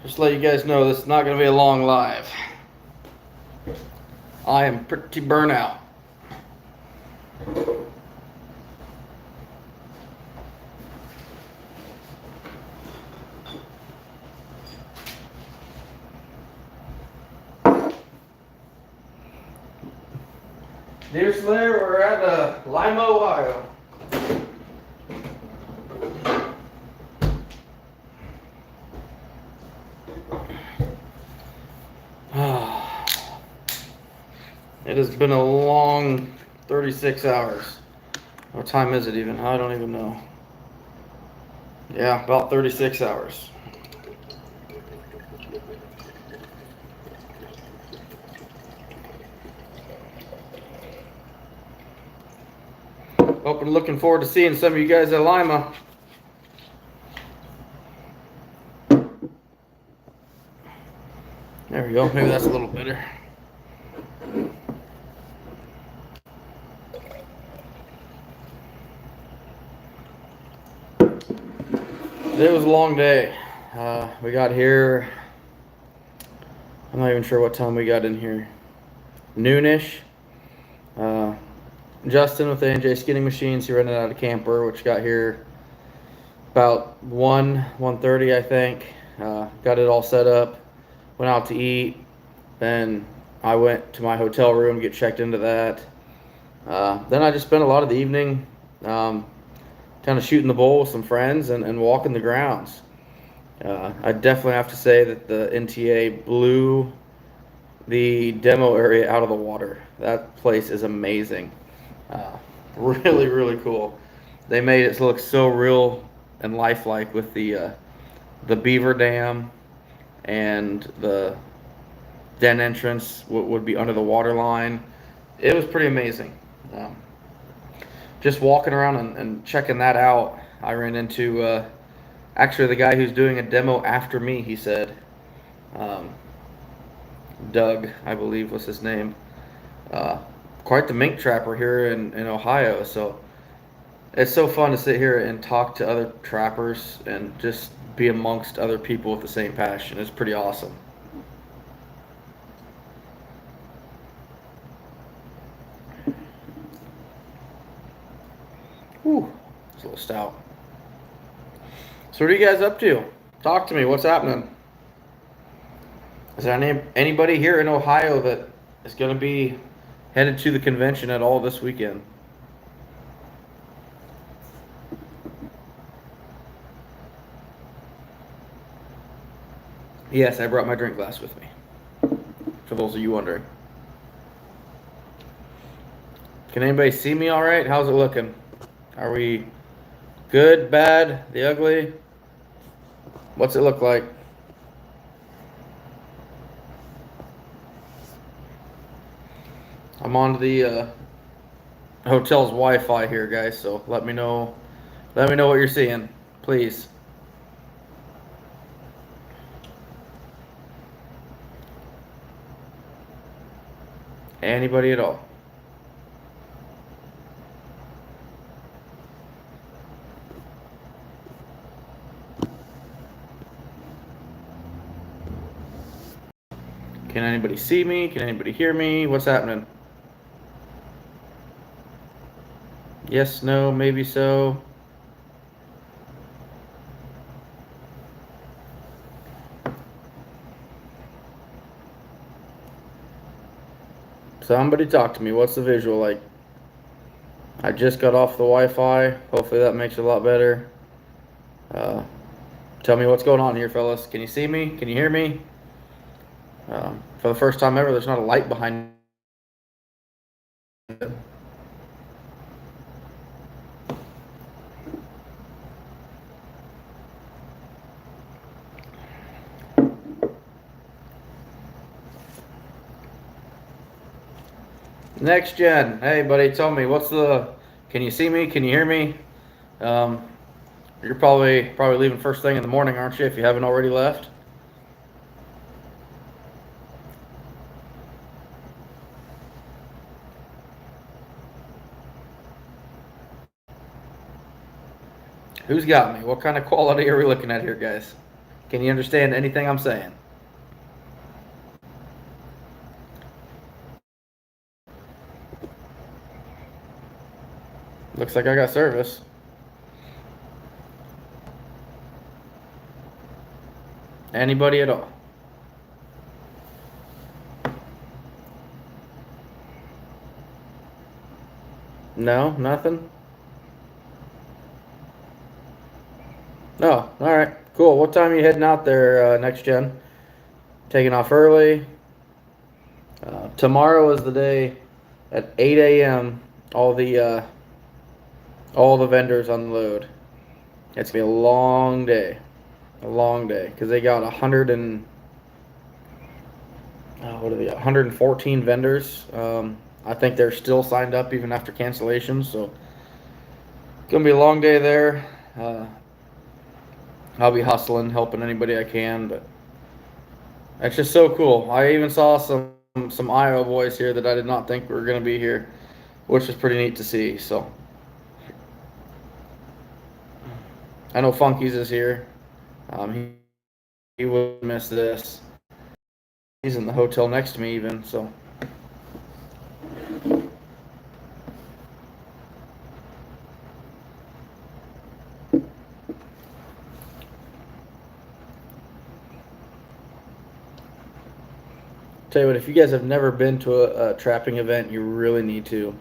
Just to let you guys know, this is not going to be a long live. I am pretty burnt out. Dear Slayer, we're at Lima, Ohio. It has been a long 36 hours. What time is it even? I don't even know. Yeah, about 36 hours. Hope and looking forward to seeing some of you guys at Lima. There we go. Maybe that's a little better. It was a long day. We got here. I'm not even sure what time we got in here. Noonish. Justin with the NJ Skinning Machines, he rented out a camper, which got here about 1:30, I think. Got it all set up. Went out to eat. Then I went to my hotel room, get checked into that. Then I just spent a lot of the evening kind of shooting the bull with some friends and walking the grounds. I definitely have to say that the NTA blew the demo area out of the water. That place is amazing. Really, really cool. They made it look so real and lifelike with the beaver dam and the den entrance would be under the water line. It was pretty amazing. Just walking around and checking that out, I ran into actually the guy who's doing a demo after me, he said. Doug, I believe was his name. Quite the mink trapper here in Ohio. So it's so fun to sit here and talk to other trappers and just be amongst other people with the same passion. It's pretty awesome. Whew, it's a little stout. So what are you guys up to? Talk to me. What's happening? Is there anybody here in Ohio that is going to be headed to the convention at all this weekend? Yes, I brought my drink glass with me. For those of you wondering. Can anybody see me all right? How's it looking? Are we good, bad, the ugly? What's it look like? I'm on the hotel's Wi-Fi here, guys. So let me know what you're seeing, please. Anybody at all? Can anybody see me? Can anybody hear me? What's happening? Yes, no, maybe so. Somebody talk to me. What's the visual like? I just got off the Wi-Fi. Hopefully that makes it a lot better. Tell me what's going on here, fellas. Can you see me? Can you hear me? For the first time ever, there's not a light behind it. Next gen. Hey, buddy, tell me can you see me? Can you hear me? You're probably leaving first thing in the morning, aren't you? If you haven't already left. Who's got me? What kind of quality are we looking at here, guys? Can you understand anything I'm saying? Looks like I got service. Anybody at all? No, nothing. Oh, all right, cool. What time are you heading out there, next gen? Taking off early. Tomorrow is the day at 8 a.m. All the vendors unload. It's gonna be a long day, because they got 114 vendors. I think they're still signed up even after cancellations, so it's gonna be a long day there. Uh, I'll be hustling, helping anybody I can, but it's just so cool. I even saw some Iowa boys here that I did not think were gonna be here, which is pretty neat to see. So I know Funky's is here. He would miss this. He's in the hotel next to me even. So tell you what, if you guys have never been to a trapping event, you really need to.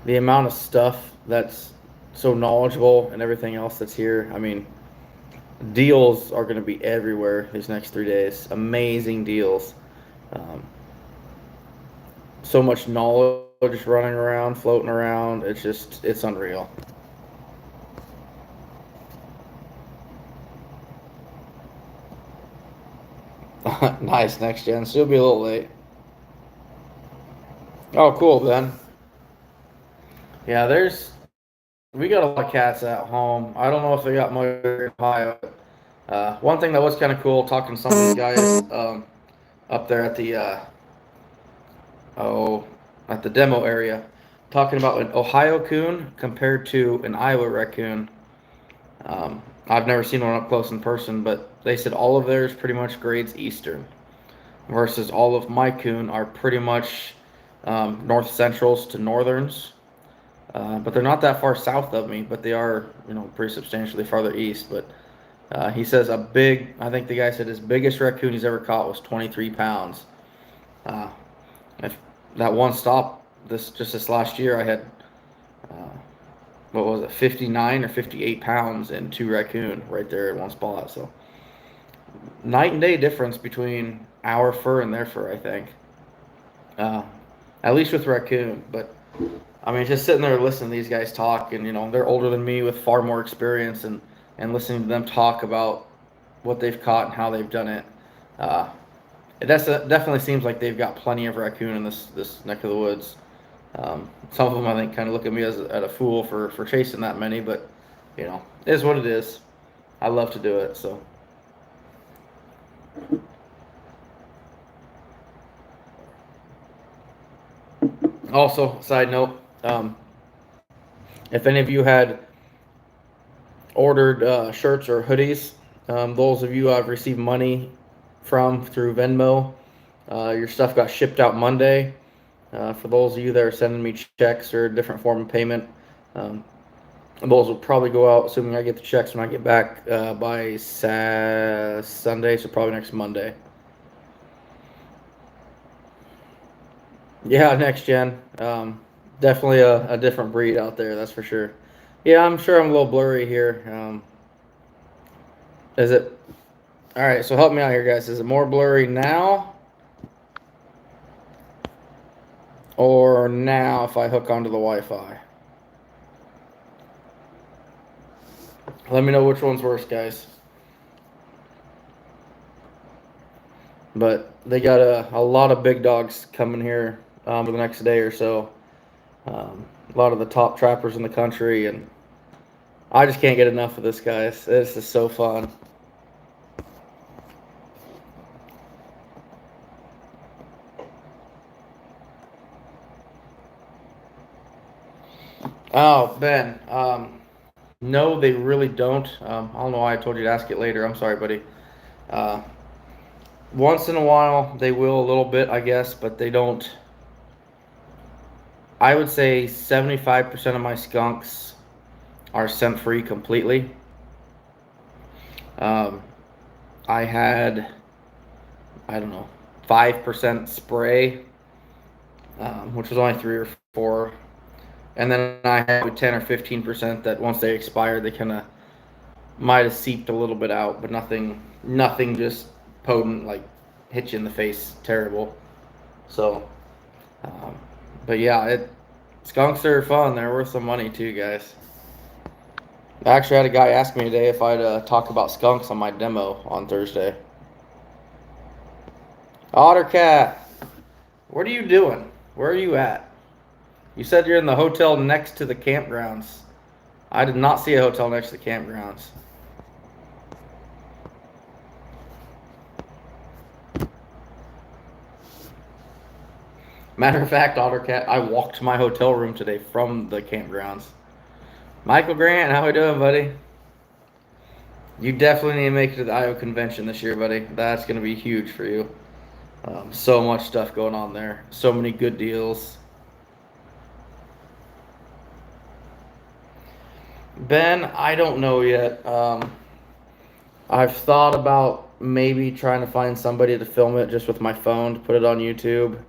The amount of stuff that's so knowledgeable and everything else that's here. I mean, deals are going to be everywhere these next 3 days. Amazing deals. Um, so much knowledge running around, floating around. It's unreal. Nice, next gen. Still be a little late. Oh, cool, Ben. Yeah, we got a lot of cats at home. I don't know if they got much in Ohio. One thing that was kind of cool, talking to some of these guys up there oh, at the demo area, talking about an Ohio coon compared to an Iowa raccoon. I've never seen one up close in person, but they said all of theirs pretty much grades eastern, versus all of my coon are pretty much north centrals to northerns. But they're not that far south of me, but they are, pretty substantially farther east. But he says I think the guy said his biggest raccoon he's ever caught was 23 pounds. Uh, if that one stop this last year, I had uh, what was it, 59 or 58 pounds and two raccoon right there in one spot. So night and day difference between our fur and their fur, I think. Uh, at least with raccoon, but I mean, just sitting there listening to these guys talk, and they're older than me with far more experience, and listening to them talk about what they've caught and how they've done it. Uh, definitely seems like they've got plenty of raccoon in this neck of the woods. Some of them I think kind of look at me as at a fool for chasing that many, but it is what it is. I love to do it. So also, side note, if any of you had ordered shirts or hoodies, those of you I've received money from through Venmo, your stuff got shipped out Monday. For those of you that are sending me checks or a different form of payment, um, those will probably go out, assuming I get the checks when I get back by Sunday, so probably next Monday. Yeah, next gen. Definitely a different breed out there, that's for sure. Yeah, I'm sure I'm a little blurry here. Is it? All right, so help me out here, guys. Is it more blurry now or now if I hook onto the Wi-Fi? Let me know which one's worse, guys. But they got a lot of big dogs coming here for the next day or so. A lot of the top trappers in the country, and I just can't get enough of this, guys. This is so fun. Oh, Ben, No, they really don't. I don't know why I told you to ask it later. I'm sorry, buddy. Uh, Once in a while, they will a little bit, I guess, but they don't. I would say 75% of my skunks are scent free completely. Um, I had, I don't know, 5% spray, which was only 3 or 4. And then I had 10 or 15% that once they expired, they kind of might have seeped a little bit out, but nothing just potent, like hit you in the face, terrible. So, um, but yeah, skunks are fun. They're worth some money too, guys. I actually had a guy ask me today if I'd talk about skunks on my demo on Thursday. Ottercat, what are you doing? Where are you at? You said you're in the hotel next to the campgrounds. I did not see a hotel next to the campgrounds. Matter of fact, Ottercat, I walked to my hotel room today from the campgrounds. Michael Grant, how we doing, buddy? You definitely need to make it to the Iowa convention this year, buddy. That's going to be huge for you. So much stuff going on there. So many good deals. Ben, I don't know yet. I've thought about maybe trying to find somebody to film it just with my phone to put it on YouTube,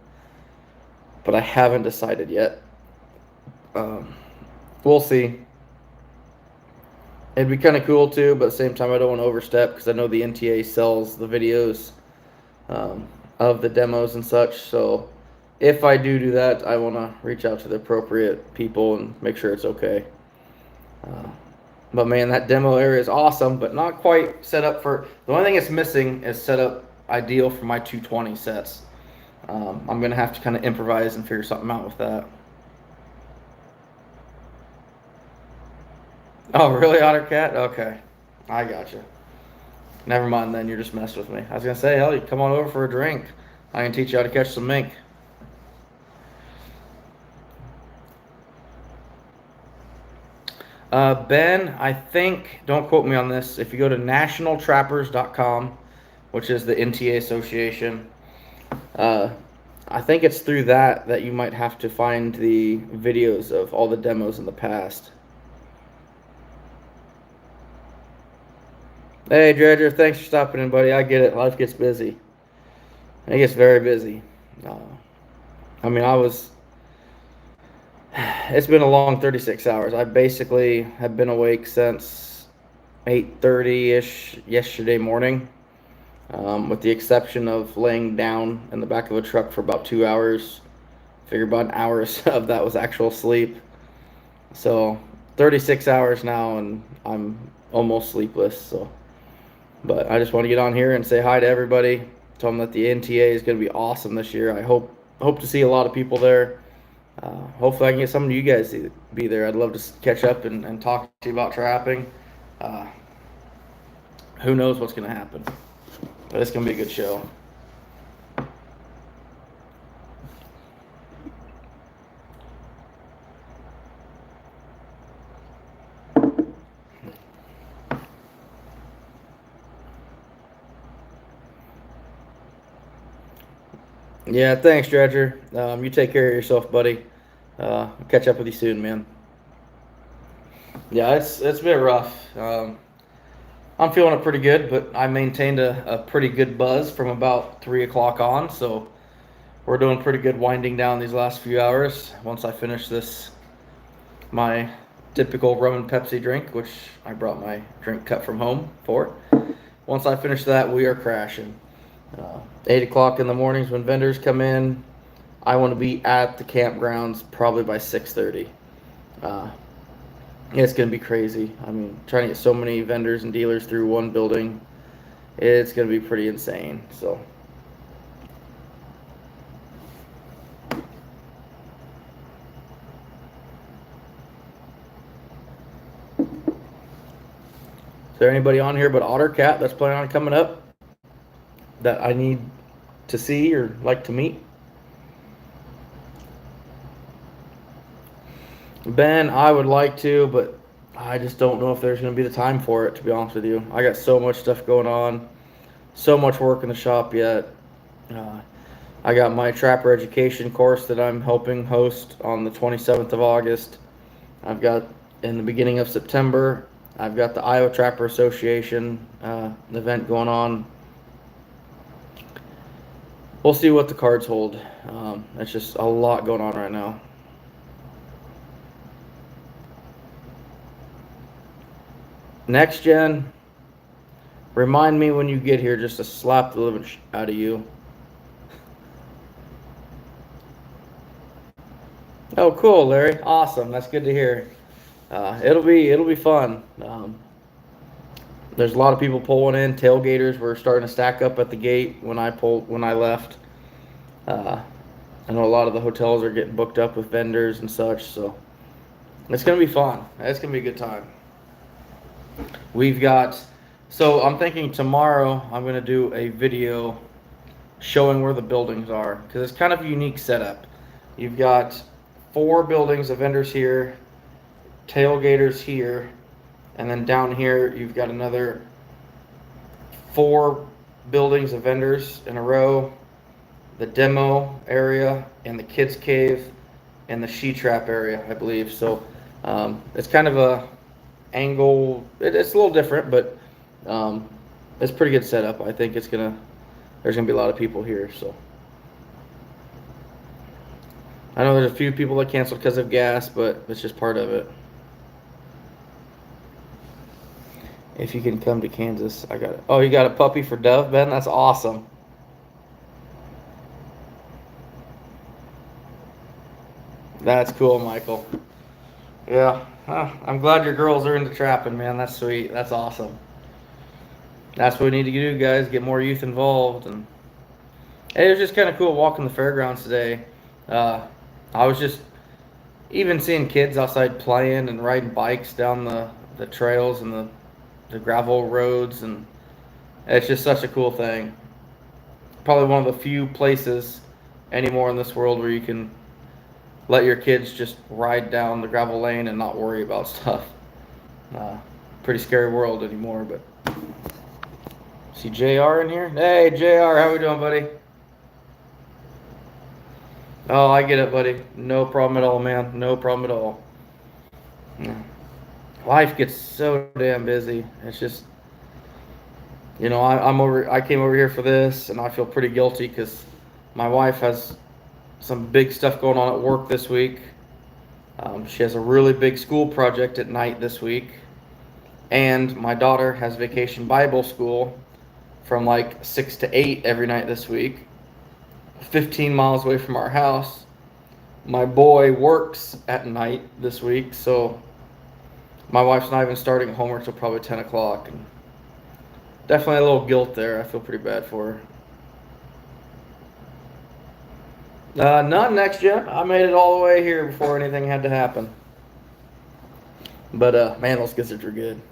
but I haven't decided yet. Um, we'll see. It'd be kind of cool too, but at the same time, I don't want to overstep because I know the NTA sells the videos um, of the demos and such. So if I do that, I want to reach out to the appropriate people and make sure it's okay. But man, that demo area is awesome, but not quite set up for. The only thing it's missing is set up ideal for my 220 sets. I'm gonna have to kind of improvise and figure something out with that. Oh, really, Ottercat? Okay, I got you. Never mind then. You're just messing with me. I was gonna say, hell, you come on over for a drink. I can teach you how to catch some mink. Ben, I think, don't quote me on this, if you go to nationaltrappers.com, which is the NTA Association, uh, I think it's through that you might have to find the videos of all the demos in the past. Hey, Dredger, thanks for stopping in, buddy. I get it. Life gets busy. It gets very busy. Uh, I mean, it's been a long 36 hours. I basically have been awake since 8:30-ish yesterday morning, with the exception of laying down in the back of a truck for about 2 hours. Figure about an hour of that was actual sleep. So 36 hours now, and I'm almost sleepless. So, but I just want to get on here and say hi to everybody. Tell them that the NTA is going to be awesome this year. I hope to see a lot of people there. Hopefully, I can get some of you guys to be there. I'd love to catch up and talk to you about trapping. Uh, who knows what's going to happen? But it's going to be a good show. Yeah, thanks, Dredger. You take care of yourself, buddy. Catch up with you soon, man. Yeah, it's been rough. I'm feeling it pretty good, but I maintained a pretty good buzz from about 3 o'clock on, so we're doing pretty good winding down these last few hours. Once I finish my typical rum and Pepsi drink, which I brought my drink cut from home for. Once I finish that, we are crashing. 8 o'clock in the mornings when vendors come in, I want to be at the campgrounds probably by 6:30. Uh, it's gonna be crazy. I mean, trying to get so many vendors and dealers through one building, it's gonna be pretty insane. So. Is there anybody on here but Ottercat that's planning on coming up that I need to see or like to meet? Ben, I would like to, but I just don't know if there's going to be the time for it, to be honest with you. I got so much stuff going on, so much work in the shop yet. Uh, I got my trapper education course that I'm helping host on the 27th of August. I've got in the beginning of September, I've got the Iowa Trapper Association event going on. We'll see what the cards hold. It's just a lot going on right now. Next gen, remind me when you get here just to slap the living out of you. Oh, cool, Larry. Awesome. That's good to hear. It'll be fun. There's a lot of people pulling in. Tailgaters were starting to stack up at the gate when I left. I know a lot of the hotels are getting booked up with vendors and such, so it's gonna be fun. It's gonna be a good time. So I'm thinking tomorrow I'm gonna do a video showing where the buildings are, because it's kind of a unique setup. You've got 4 buildings of vendors here, tailgaters here, and then down here you've got another 4 buildings of vendors in a row, the demo area and the kids cave and the she-trap area, I believe. So it's kind of a angle, it's a little different, but it's a pretty good setup. I think there's gonna be a lot of people here. So I know there's a few people that canceled because of gas, but it's just part of it. If you can come to Kansas, I got it. Oh, you got a puppy for Dove, Ben? That's awesome. That's cool, Michael. Yeah, I'm glad your girls are into trapping, man. That's sweet. That's awesome. That's what we need to do, guys. Get more youth involved. And it was just kind of cool walking the fairgrounds today. I was just even seeing kids outside playing and riding bikes down the trails and the gravel roads, and it's just such a cool thing. Probably one of the few places anymore in this world where you can let your kids just ride down the gravel lane and not worry about stuff. Pretty scary world anymore, but see JR in here? Hey JR, how we doing, buddy? Oh, I get it, buddy. No problem at all, man. No problem at all. Yeah. Life gets so damn busy. It's just, I came over here for this, and I feel pretty guilty because my wife has some big stuff going on at work this week. She has a really big school project at night this week, and my daughter has vacation Bible school from like 6 to 8 every night this week, 15 miles away from our house. My boy works at night this week, so my wife's not even starting homework till probably 10 o'clock. And definitely a little guilt there. I feel pretty bad for her. None next gen. I made it all the way here before anything had to happen. But man, those gizzards are good.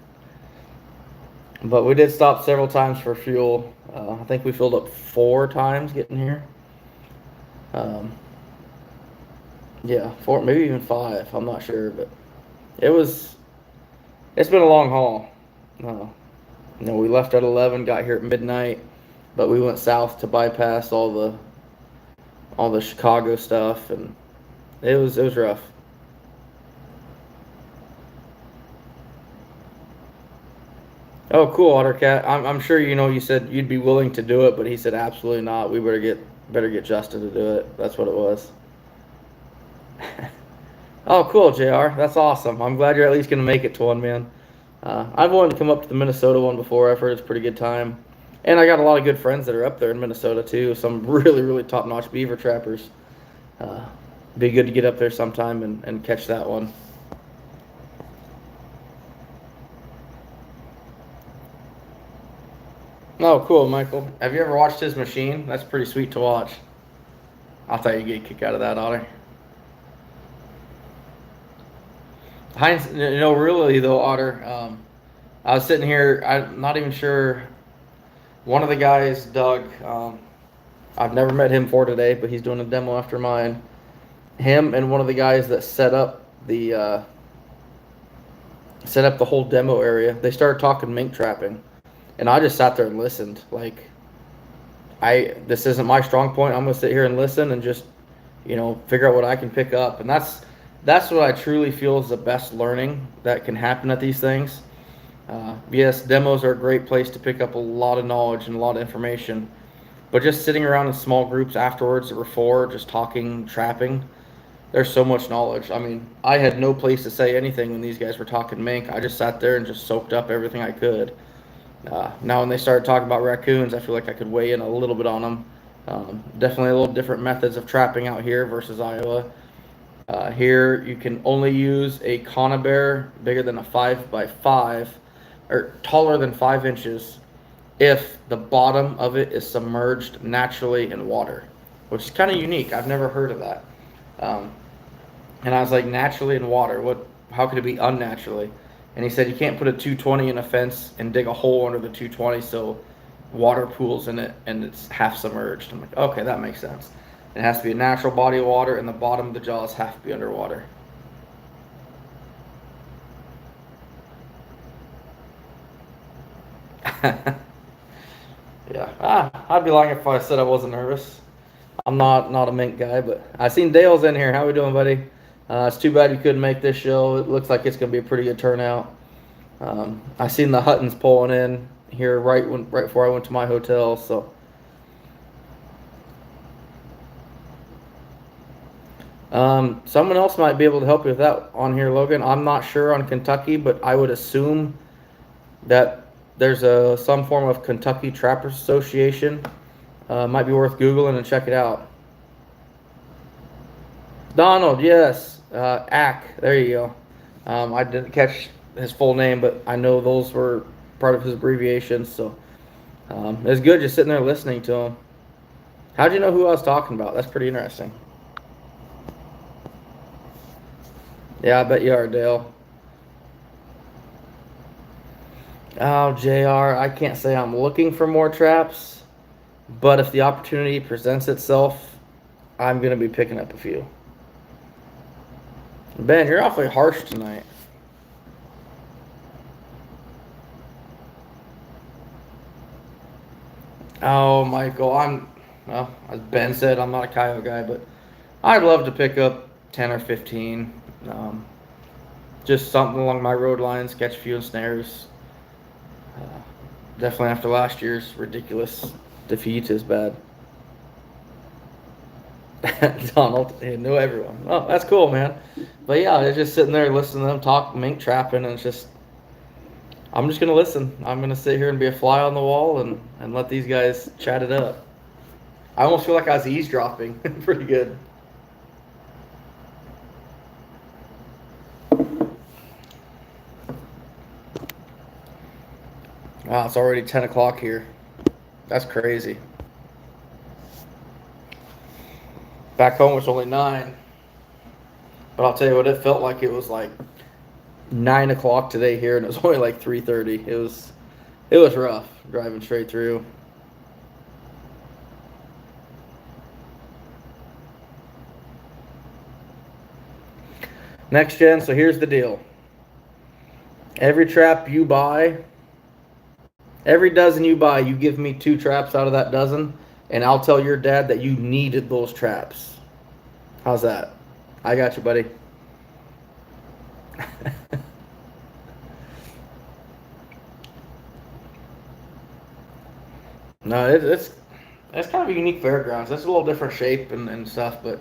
But we did stop several times for fuel. I think we filled up 4 times getting here. Yeah, 4, maybe even 5. I'm not sure, but it's been a long haul. We left at 11, got here at midnight, but we went south to bypass all the Chicago stuff, and it was rough. Oh, cool, Ottercat. I'm sure you said you'd be willing to do it, but he said absolutely not. We better get Justin to do it. That's what it was. Oh, cool, JR. That's awesome. I'm glad you're at least gonna make it to one, man. I've wanted to come up to the Minnesota one before. I've heard it's a pretty good time. And I got a lot of good friends that are up there in Minnesota too. Some really, really top-notch beaver trappers. Be good to get up there sometime and catch that one. Oh, cool, Michael. Have you ever watched his machine? That's pretty sweet to watch. I'll tell you, get a kick out of that, Otter. Heinz, really though, Otter. I was sitting here. I'm not even sure. One of the guys, Doug. I've never met him before today, but he's doing a demo after mine. Him and one of the guys that set up the set up the whole demo area. They started talking mink trapping, and I just sat there and listened. Like, this isn't my strong point. I'm gonna sit here and listen and just, figure out what I can pick up. And that's what I truly feel is the best learning that can happen at these things. Yes, demos are a great place to pick up a lot of knowledge and a lot of information, but just sitting around in small groups afterwards or before, just talking, trapping, there's so much knowledge. I mean, I had no place to say anything when these guys were talking mink. I just sat there and just soaked up everything I could. Now, when they started talking about raccoons, I feel like I could weigh in a little bit on them. Definitely a little different methods of trapping out here versus Iowa. Here, you can only use a conibear bigger than a 5x5, or taller than 5 inches, if the bottom of it is submerged naturally in water, which is kind of unique. I've never heard of that. And I was like, naturally in water? How could it be unnaturally? And he said you can't put a 220 in a fence and dig a hole under the 220 so water pools in it and it's half submerged. I'm like, okay, that makes sense. It has to be a natural body of water, and the bottom of the jaws have to be underwater. Yeah, I'd be lying if I said I wasn't nervous. I'm not a mink guy, but I seen Dale's in here. How we doing, buddy? It's too bad you couldn't make this show. It looks like it's gonna be a pretty good turnout. I seen the Huttons pulling in here right before I went to my hotel. So, someone else might be able to help you with that on here, Logan. I'm not sure on Kentucky, but I would assume that there's some form of Kentucky Trappers Association. Might be worth Googling and check it out. Donald, yes. Ack, there you go. I didn't catch his full name, but I know those were part of his abbreviations. So it was good just sitting there listening to him. How'd you know who I was talking about? That's pretty interesting. Yeah, I bet you are, Dale. Oh, JR, I can't say I'm looking for more traps, but if the opportunity presents itself, I'm going to be picking up a few. Ben, you're awfully harsh tonight. Oh, Michael, well, as Ben said, I'm not a coyote guy, but I'd love to pick up 10 or 15. Just something along my road lines, catch a few ensnares. Definitely after last year's ridiculous defeat is bad. Donald, he knew everyone. Oh, that's cool, man. But yeah, it's just sitting there listening to them talk mink trapping, and it's just, I'm just going to listen. I'm going to sit here and be a fly on the wall and let these guys chat it up. I almost feel like I was eavesdropping. Pretty good. Wow, it's already 10 o'clock here. That's crazy. Back home it's only 9. But I'll tell you what, it felt like it was like 9 o'clock today here, and it was only like 3:30. It was rough driving straight through. Next gen, so here's the deal. Every trap you buy, every dozen you buy, you give me 2 traps out of that dozen, and I'll tell your dad that you needed those traps. How's that? I got you, buddy. No, it's kind of a unique fairgrounds. It's a little different shape and stuff, but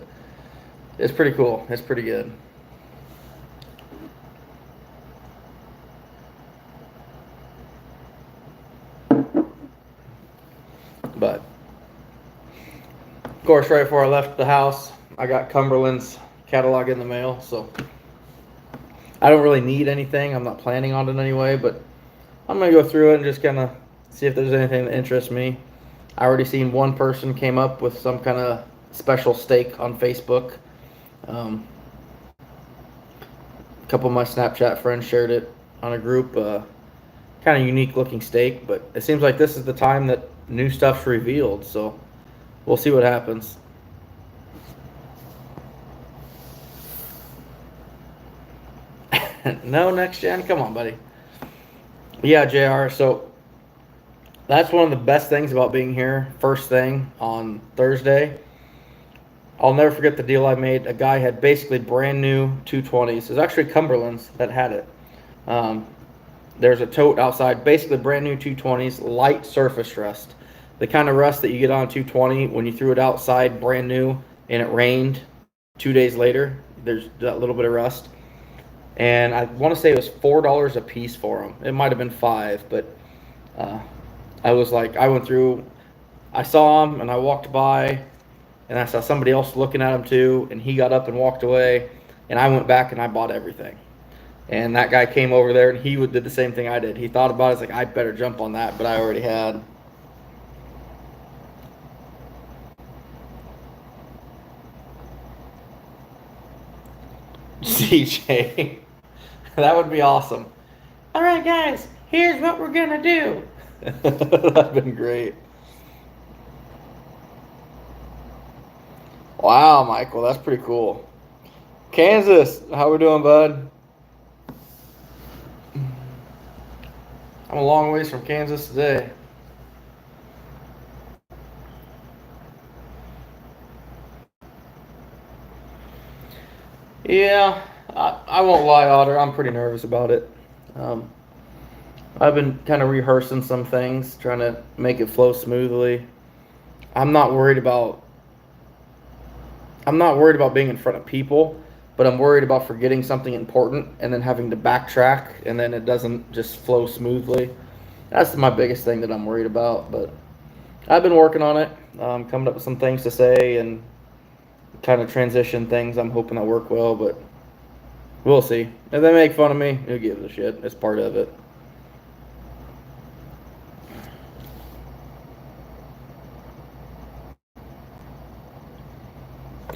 it's pretty cool. It's pretty good. But of course, right before I left the house, I got Cumberland's catalog in the mail, so I don't really need anything. I'm not planning on it anyway, but I'm gonna go through it and just kind of see if there's anything that interests me. I already seen one person came up with some kind of special steak on Facebook. A couple of my Snapchat friends shared it on a group. Kind of unique looking steak, but it seems like this is the time that new stuff's revealed, so we'll see what happens. No, next gen. Come on, buddy. Yeah, Jr. So that's one of the best things about being here. First thing on Thursday, I'll never forget the deal I made. A guy had basically brand new 220s. It was actually Cumberland's that had it. Um, there's a tote outside, basically brand new 220s, light surface rust. The kind of rust that you get on a 220 when you threw it outside brand new and it rained 2 days later. There's that little bit of rust. And I want to say it was $4 a piece for them. It might have been five, but uh, I was like, I went through, I saw them and I walked by and I saw somebody else looking at him too, and he got up and walked away, and I went back and I bought everything. And that guy came over there and he did the same thing I did. He thought about it, he's like, I better jump on that, but I already had. CJ, that would be awesome. All right, guys, here's what we're gonna do. That'd been great. Wow, Michael, that's pretty cool. Kansas, how we doing, bud? I'm a long ways from Kansas today. Yeah, I won't lie, Otter. I'm pretty nervous about it. Um, I've been kind of rehearsing some things, trying to make it flow smoothly. I'm not worried about I'm not worried about being in front of people, but I'm worried about forgetting something important and then having to backtrack and then it doesn't just flow smoothly. That's my biggest thing that I'm worried about. But I've been working on it, coming up with some things to say and kind of transition things. I'm hoping that work well, but we'll see. If they make fun of me, who gives a shit? It's part of it.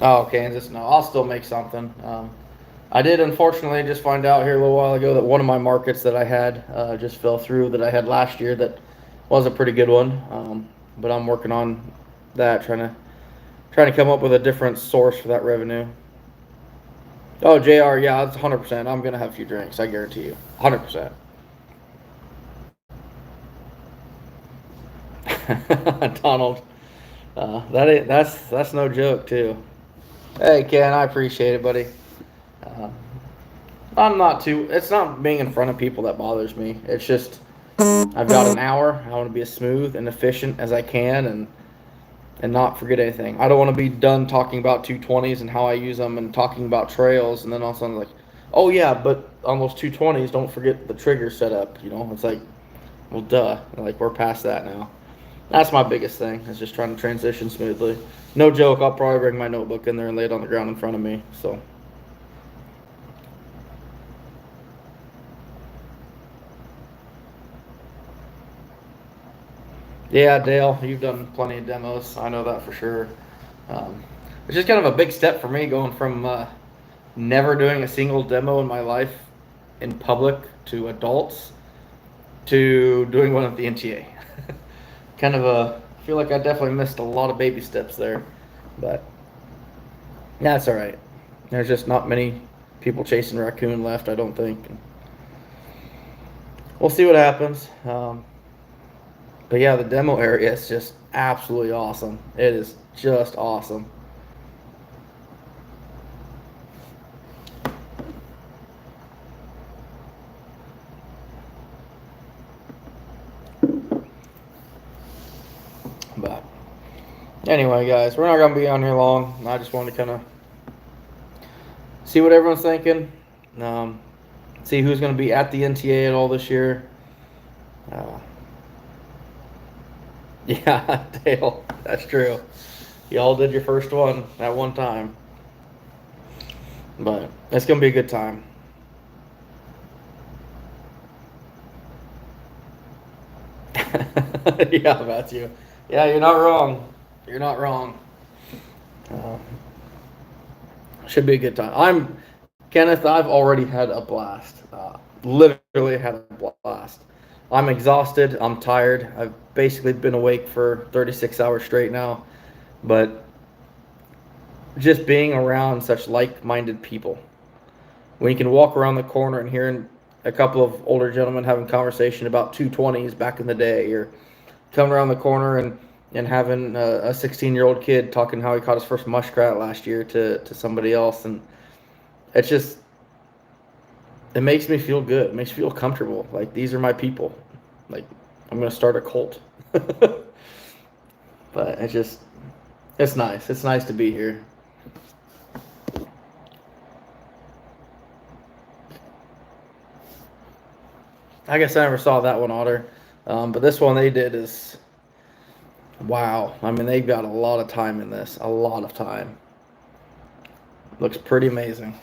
Oh, Kansas. No, I'll still make something. I did unfortunately just find out here a little while ago that one of my markets that I had just fell through that I had last year that was a pretty good one. But I'm working on that, trying to come up with a different source for that revenue. Oh, Jr. Yeah, that's 100%. I'm gonna have a few drinks. I guarantee you, 100%. Donald, that's no joke too. Hey, Ken, I appreciate it, buddy. Uh, I'm not too. It's not being in front of people that bothers me. It's just I've got an hour. I want to be as smooth and efficient as I can, and not forget anything. I don't want to be done talking about 220s and how I use them and talking about trails, and then all of a sudden like, oh yeah, but on those 220s, don't forget the trigger setup. It's like, well, duh. Like we're past that now. That's my biggest thing. Is just trying to transition smoothly. No joke. I'll probably bring my notebook in there and lay it on the ground in front of me. So. Yeah, Dale, you've done plenty of demos. I know that for sure. Um, it's just kind of a big step for me going from never doing a single demo in my life in public to adults to doing one at the NTA. Kind of I feel like I definitely missed a lot of baby steps there, but that's all right. There's just not many people chasing raccoon left, I don't think. We'll see what happens. But yeah, the demo area is just absolutely awesome. It is just awesome. But anyway, guys, we're not going to be on here long. I just wanted to kind of see what everyone's thinking, um, see who's going to be at the NTA at all this year. Uh, yeah, Dale, that's true. Y'all did your first one at one time. But it's going to be a good time. Yeah, Matthew. Yeah, you're not wrong. You're not wrong. Uh, should be a good time. Kenneth. I've already had a blast. Literally had a blast. I'm exhausted. I'm tired. I've basically been awake for 36 hours straight now. But just being around such like-minded people when you can walk around the corner and hearing a couple of older gentlemen having conversation about 220s back in the day, or coming around the corner and having a 16-year-old kid talking how he caught his first muskrat last year to somebody else. And it's just, it makes me feel good. It makes me feel comfortable. Like, these are my people. Like, I'm going to start a cult. But it's nice. It's nice to be here. I guess I never saw that one, Otter. But this one they did is, wow. I mean, they've got a lot of time in this. A lot of time. Looks pretty amazing.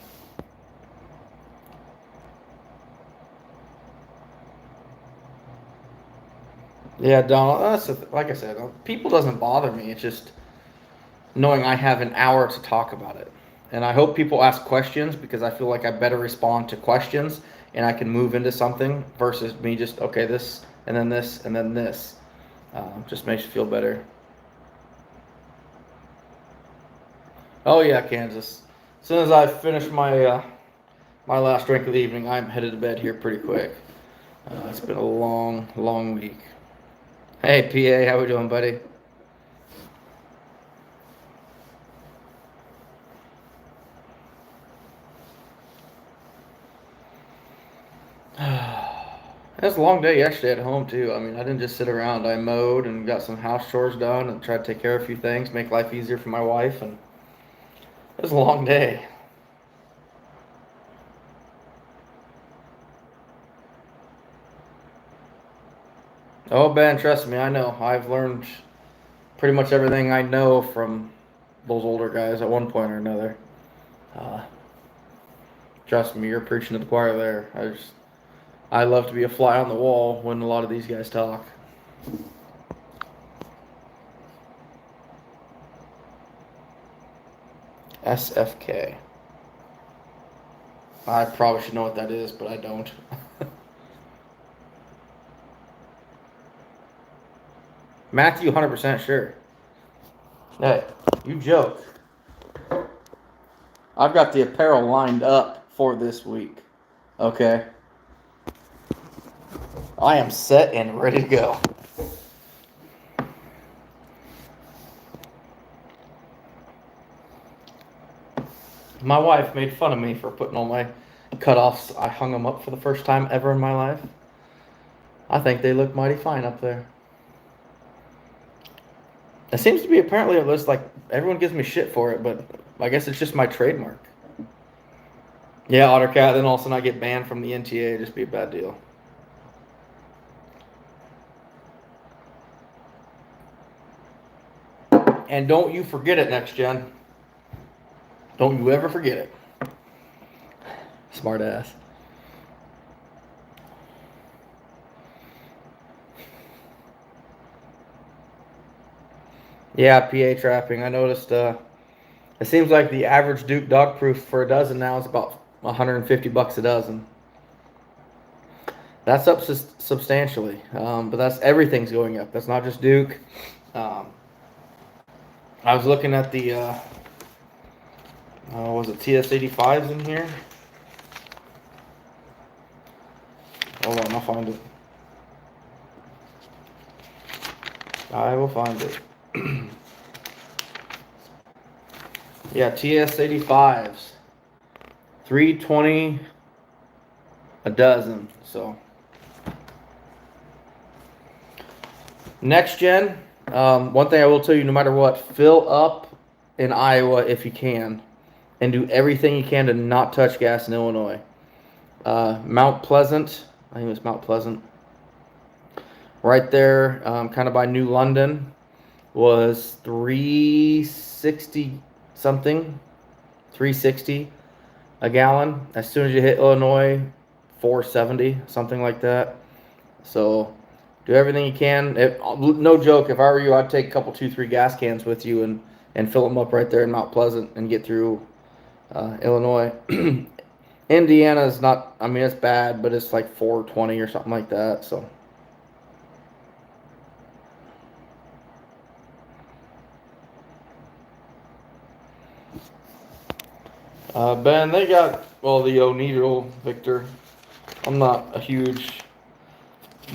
Yeah, Donald, like I said, people doesn't bother me. It's just knowing I have an hour to talk about it. And I hope people ask questions, because I feel like I better respond to questions and I can move into something versus me just, okay, this and then this and then this. Just makes you feel better. Oh yeah, Kansas. As soon as I finish my last drink of the evening, I'm headed to bed here pretty quick. It's been a long, long week. Hey, PA, how we doing, buddy? It was a long day yesterday at home too. I mean, I didn't just sit around. I mowed and got some house chores done and tried to take care of a few things, make life easier for my wife, and it was a long day. Oh, Ben, trust me, I know. I've learned pretty much everything I know from those older guys at one point or another. Uh, Trust me, you're preaching to the choir there. I love to be a fly on the wall when a lot of these guys talk. SFK. I probably should know what that is, but I don't. Matthew, 100% sure. Hey, you joke. I've got the apparel lined up for this week. Okay. I am set and ready to go. My wife made fun of me for putting all my cutoffs. I hung them up for the first time ever in my life. I think they look mighty fine up there. It seems to be apparently a list, like, everyone gives me shit for it, but I guess it's just my trademark. Yeah, OtterCat, then all of a sudden I get banned from the NTA. It'd just be a bad deal. And don't you forget it, next gen. Don't you ever forget it. Smart ass. Yeah, PA trapping. I noticed it seems like the average Duke dog proof for a dozen now is about $150 a dozen. That's up substantially, but that's everything's going up. That's not just Duke. I was looking at the was it TS85s in here? Hold on, I'll find it. I will find it. Yeah, TS85s. 320 a dozen. So next gen, one thing I will tell you, no matter what, fill up in Iowa if you can, and do everything you can to not touch gas in Illinois. Mount Pleasant, I think it was Mount Pleasant, right there, kind of by New London, was 360 something, 360 a gallon. As soon as you hit Illinois, 470, something like that. So do everything you can. No joke, if I were you, I'd take a couple, 2, 3 gas cans with you and fill them up right there in Mount Pleasant and get through Illinois. Indiana is not, I mean, it's bad, but it's like 420 or something like that. So Ben, they got, well, the Oneedle Victor. I'm not a huge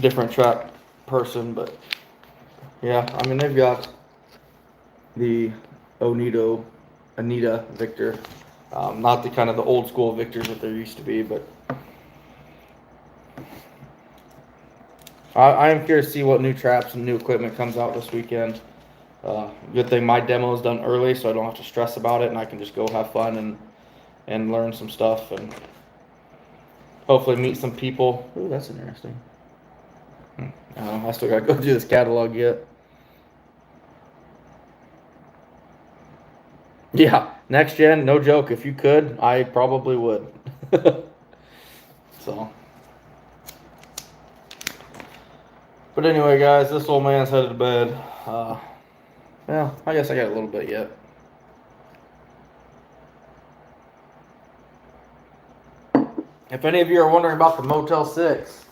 different trap person, but yeah, I mean, they've got the Onedo, Anita Victor. Not the kind of the old school Victors that there used to be, but I am curious to see what new traps and new equipment comes out this weekend. Good thing my demo is done early, so I don't have to stress about it, and I can just go have fun and learn some stuff and hopefully meet some people. Ooh, that's interesting. I still gotta go do this catalog yet. Yeah, next gen, no joke. If you could, I probably would. So, but anyway, guys, this old man's headed to bed. Well, I guess I got a little bit yet. If any of you are wondering about the Motel 6,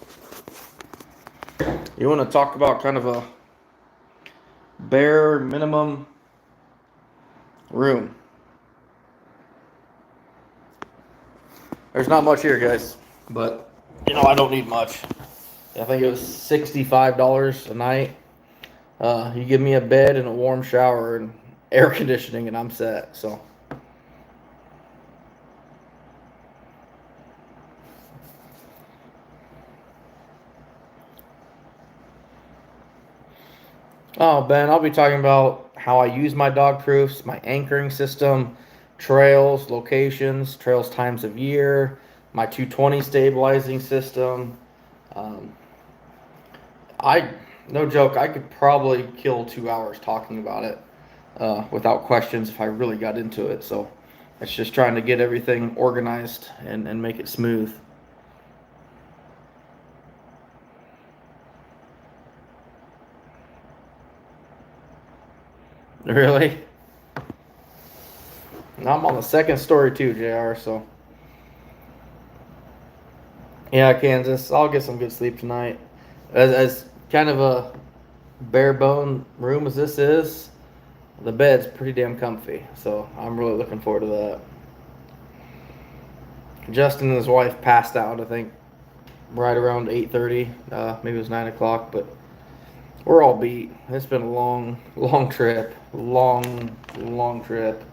you want to talk about kind of a bare minimum room. There's not much here, guys, but I don't need much. I think it was $65 a night. You give me a bed and a warm shower and air conditioning, and I'm set. So. Oh, Ben, I'll be talking about how I use my dog proofs, my anchoring system, trails, locations, trails times of year, my 220 stabilizing system. Um, no joke, I could probably kill 2 hours talking about it without questions if I really got into it. So it's just trying to get everything organized and make it smooth. Really? Now I'm on the second story too, JR, so. Yeah, Kansas. I'll get some good sleep tonight. As kind of a bare bone room as this is, the bed's pretty damn comfy. So I'm really looking forward to that. Justin and his wife passed out, I think, right around 8:30. Maybe it was 9 o'clock, but we're all beat. It's been a long, long trip. Long trip.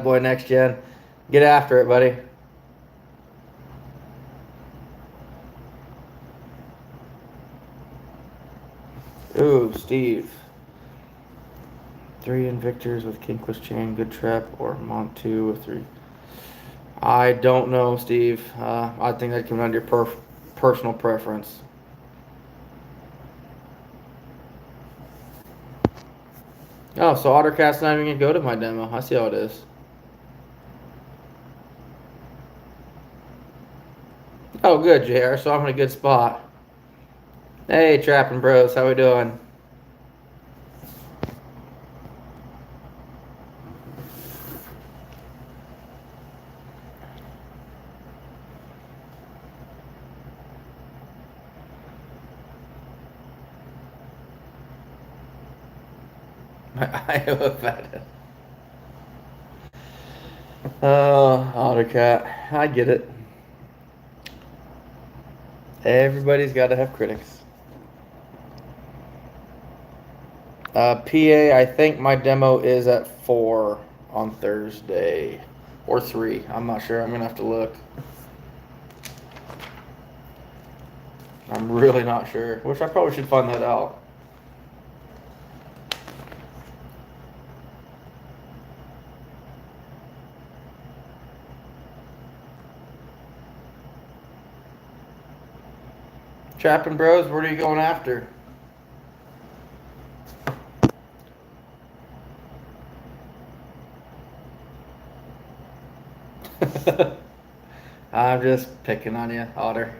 Boy, next gen. Get after it, buddy. Ooh, Steve. 3 Invictors with Kinkless chain, good trap, or Mont 2 with 3. I don't know, Steve. I think that comes under your personal preference. Oh, so Ottercat's not even going to go to my demo. I see how it is. Oh, good, JR. So I'm in a good spot. Hey, Trapping Bros. How we doing? Iowa Fat. Oh, Ottercat. I get it. Everybody's got to have critics. PA, I think my demo is at 4 on Thursday. Or 3. I'm not sure. I'm going to have to look. I'm really not sure. Which I probably should find that out. Trapping Bros, what are you going after? I'm just picking on you, Otter.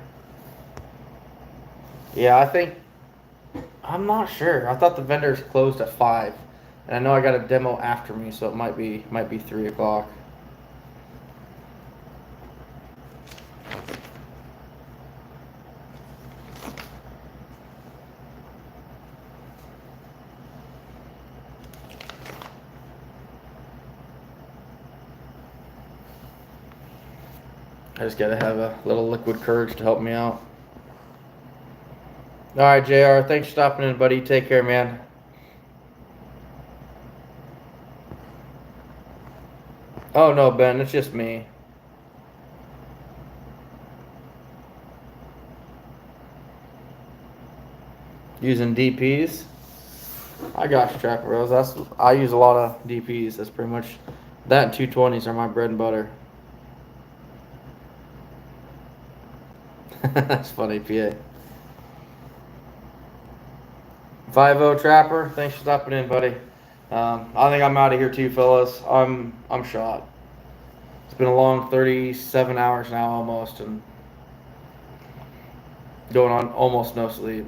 Yeah, I'm not sure. I thought the vendors closed at 5. And I know I got a demo after me, so it might be 3 o'clock. I just gotta have a little liquid courage to help me out. All right, JR. Thanks for stopping in, buddy. Take care, man. Oh no, Ben, it's just me. Using DPs. I got you, Trapper Rose. I use a lot of DPs. That's pretty much that and 220s are my bread and butter. That's funny, PA. 5-0 Trapper. Thanks for stopping in, buddy. I think I'm out of here too, fellas. I'm shot. It's been a long 37 hours now almost, and going on almost no sleep.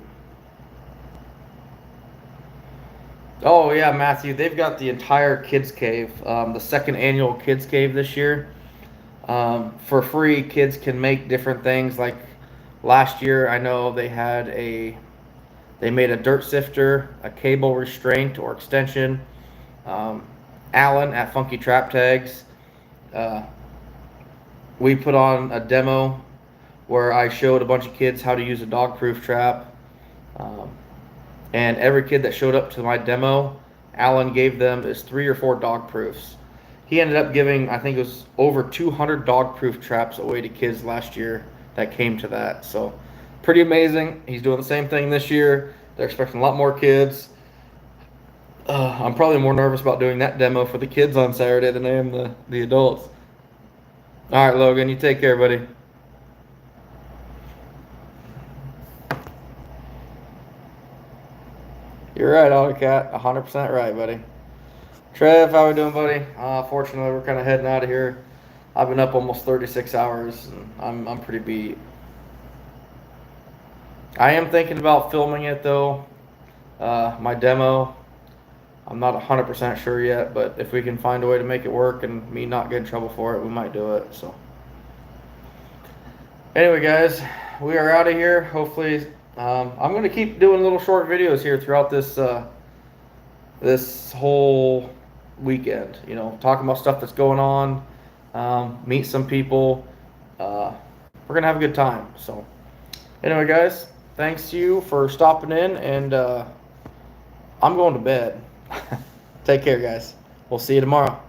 Oh yeah, Matthew, they've got the entire kids cave, the second annual kids cave this year. For free, kids can make different things. Like last year, I know they made a dirt sifter, a cable restraint or extension. Alan at Funky Trap Tags, we put on a demo where I showed a bunch of kids how to use a dog-proof trap. And every kid that showed up to my demo, Alan gave them his 3 or 4 dog proofs. He ended up giving, I think it was over 200 dog proof traps away to kids last year that came to that. So pretty amazing. He's doing the same thing this year. They're expecting a lot more kids. I'm probably more nervous about doing that demo for the kids on Saturday than I am the adults. All right, Logan, you take care, buddy. You're right, AutoCat. 100% right, buddy. Trev, how we doing, buddy? Fortunately, we're kind of heading out of here. I've been up almost 36 hours, and I'm pretty beat. I am thinking about filming it, though. My demo. I'm not 100% sure yet, but if we can find a way to make it work and me not get in trouble for it, we might do it. So, anyway, guys, we are out of here. Hopefully, I'm going to keep doing little short videos here throughout this whole weekend. You know, talking about stuff that's going on, meet some people. We're going to have a good time. So, anyway, guys, thanks to you for stopping in, and I'm going to bed. Take care, guys. We'll see you tomorrow.